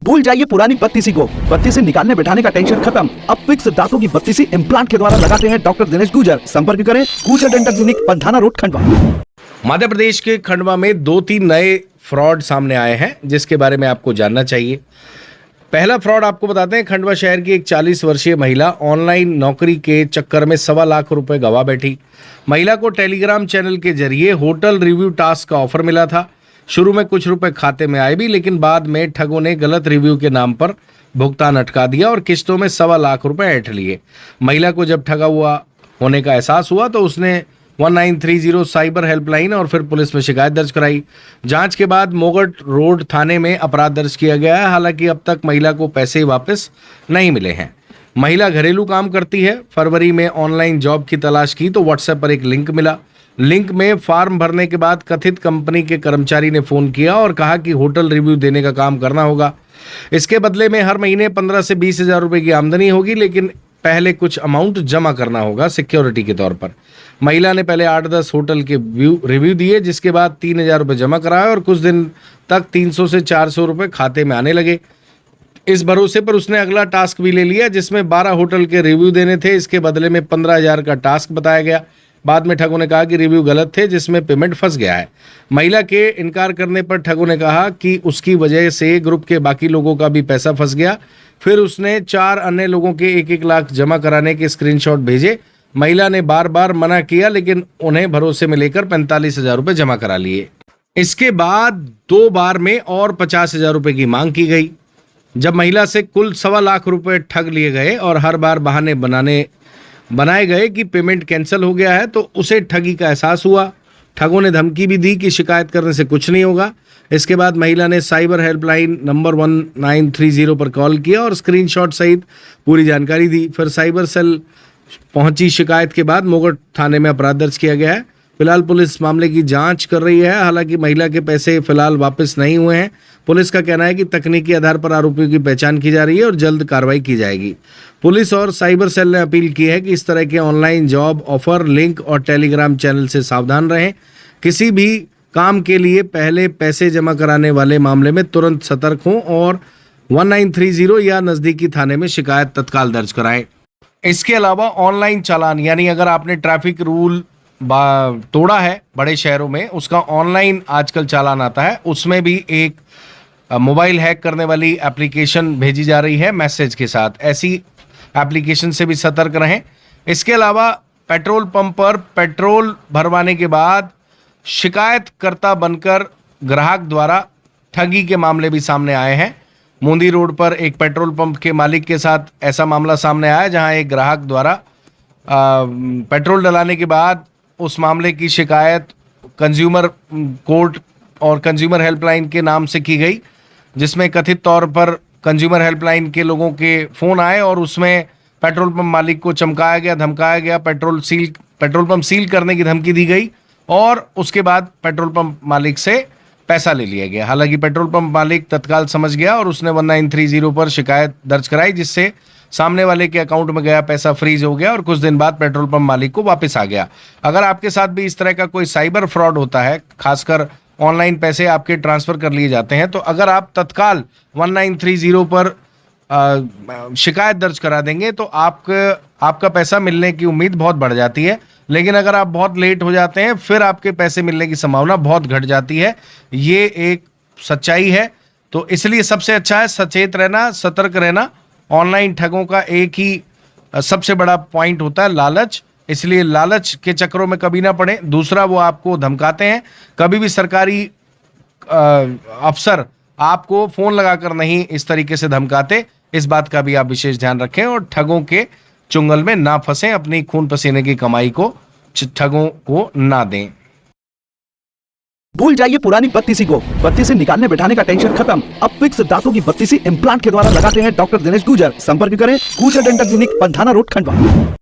भूल जाइए पुरानी बत्तीसी को, बत्तीसी निकालने बैठाने का टेंशन खत्म। अब फिक्स दांतों की बत्तीसी इम्प्लांट के द्वारा लगाते हैं डॉक्टर दिनेश गुर्जर। संपर्क करें Gurjar dental clinic, Pandhana road, Khandwa. Madhya Pradesh के खंडवा में 2-3 नए फ्रॉड सामने आए हैं जिसके बारे में आपको जानना चाहिए। पहला फ्रॉड आपको बताते हैं। खंडवा शहर की एक 40 वर्षीय महिला ऑनलाइन नौकरी के चक्कर में 1.25 लाख रुपए गंवा बैठी। महिला को टेलीग्राम चैनल के जरिए होटल रिव्यू टास्क का ऑफर मिला था। शुरू में कुछ रुपए खाते में आए भी, लेकिन बाद में ठगों ने गलत रिव्यू के नाम पर भुगतान अटका दिया और किस्तों में 1.25 लाख रुपए ऐंठ लिए। महिला को जब ठगा हुआ होने का एहसास हुआ तो उसने 1930 साइबर हेल्पलाइन और फिर पुलिस में शिकायत दर्ज कराई। जांच के बाद मोगट रोड थाने में अपराध दर्ज किया गया है। हालांकि अब तक महिला को पैसे वापस नहीं मिले हैं। महिला घरेलू काम करती है। फरवरी में ऑनलाइन जॉब की तलाश की तो व्हाट्सएप पर एक लिंक मिला। लिंक में फॉर्म भरने के बाद कथित कंपनी के कर्मचारी ने फोन किया और कहा कि होटल रिव्यू देने का काम करना होगा। इसके बदले में हर महीने 15 से 20 हजार रुपए की आमदनी होगी, लेकिन पहले कुछ अमाउंट जमा करना होगा सिक्योरिटी के तौर पर। महिला ने पहले 8-10 होटल के रिव्यू दिए, जिसके बाद 3,000 रुपये जमा कराए और कुछ दिन तक 300 से 400 रुपये खाते में आने लगे। इस भरोसे पर उसने अगला टास्क भी ले लिया, जिसमें 12 होटल के रिव्यू देने थे। इसके बदले में 15,000 का टास्क बताया गया। बाद में ठगों ने कहा कि रिव्यू गलत थे, जिसमें पेमेंट फंस गया है। महिला के इनकार करने पर ठगों ने कहा कि उसकी वजह से ग्रुप के बाकी लोगों का भी पैसा फंस गया। फिर उसने 4 अन्य लोगों के 1-1 लाख जमा कराने के स्क्रीनशॉट भेजे। महिला ने बार बार मना किया, लेकिन उन्हें भरोसे में लेकर 45,000 रुपये जमा करा लिए। इसके बाद 2 बार में और 50,000 रुपये की मांग की गई। जब महिला से कुल 1.25 लाख रुपये ठग लिए गए और हर बार बहाने बनाए गए कि पेमेंट कैंसिल हो गया है, तो उसे ठगी का एहसास हुआ। ठगों ने धमकी भी दी कि शिकायत करने से कुछ नहीं होगा। इसके बाद महिला ने साइबर हेल्पलाइन नंबर 1930 पर कॉल किया और स्क्रीनशॉट सहित पूरी जानकारी दी। फिर साइबर सेल पहुंची। शिकायत के बाद मोगट थाने में अपराध दर्ज किया गया है। फिलहाल पुलिस मामले की जांच कर रही है। हालांकि महिला के पैसे फिलहाल वापस नहीं हुए हैं। पुलिस का कहना है कि तकनीकी आधार पर आरोपियों की पहचान की जा रही है और जल्द कार्रवाई की जाएगी। पुलिस और साइबर सेल ने अपील की है कि इस तरह के ऑनलाइन जॉब ऑफर, लिंक और टेलीग्राम चैनल से सावधान रहें। किसी भी काम के लिए पहले पैसे जमा कराने वाले मामले में तुरंत सतर्क हों और 1930 या नजदीकी थाने में शिकायत तत्काल दर्ज कराएं। इसके अलावा ऑनलाइन चालान, यानी अगर आपने ट्रैफिक रूल तोड़ा है बड़े शहरों में, उसका ऑनलाइन आजकल चालान आता है। उसमें भी एक मोबाइल हैक करने वाली एप्लीकेशन भेजी जा रही है मैसेज के साथ। ऐसी एप्लीकेशन से भी सतर्क रहें। इसके अलावा पेट्रोल पंप पर पेट्रोल भरवाने के बाद शिकायतकर्ता बनकर ग्राहक द्वारा ठगी के मामले भी सामने आए हैं। मुंदी रोड पर एक पेट्रोल पंप के मालिक के साथ ऐसा मामला सामने आया, जहां एक ग्राहक द्वारा पेट्रोल डलाने के बाद उस मामले की शिकायत कंज्यूमर कोर्ट और कंज्यूमर हेल्पलाइन के नाम से की गई, जिसमें कथित तौर पर कंज्यूमर हेल्पलाइन के लोगों के फ़ोन आए और उसमें पेट्रोल पंप मालिक को चमकाया गया, धमकाया गया, पेट्रोल पंप सील करने की धमकी दी गई और उसके बाद पेट्रोल पंप मालिक से पैसा ले लिया गया। हालांकि पेट्रोल पंप मालिक तत्काल समझ गया और उसने 1930 पर शिकायत दर्ज कराई, जिससे सामने वाले के अकाउंट में गया पैसा फ्रीज हो गया और कुछ दिन बाद पेट्रोल पंप मालिक को वापस आ गया। अगर आपके साथ भी इस तरह का कोई साइबर फ्रॉड होता है, खासकर ऑनलाइन पैसे आपके ट्रांसफर कर लिए जाते हैं, तो अगर आप तत्काल 1930 पर शिकायत दर्ज करा देंगे तो आपका पैसा मिलने की उम्मीद बहुत बढ़ जाती है। लेकिन अगर आप बहुत लेट हो जाते हैं, फिर आपके पैसे मिलने की संभावना बहुत घट जाती है। ये एक सच्चाई है। तो इसलिए सबसे अच्छा है सचेत रहना, सतर्क रहना। ऑनलाइन ठगों का एक ही सबसे बड़ा पॉइंट होता है लालच, इसलिए लालच के चक्करों में कभी ना पड़े। दूसरा, वो आपको धमकाते हैं। कभी भी सरकारी अफसर आपको फोन लगाकर नहीं इस तरीके से धमकाते। इस बात का भी आप विशेष ध्यान रखें और ठगों के चुंगल में ना फंसें। अपनी खून पसीने की कमाई को ठगों को ना दें। भूल जाइए पुरानी बत्तीसी को, बत्तीसी निकालने बैठाने का टेंशन खत्म। अब फिक्स दांतों की बत्तीसी इम्प्लांट के द्वारा लगाते हैं डॉक्टर दिनेश गुर्जर। संपर्क करें Gurjar dental clinic, Pandhana road, Khandwa.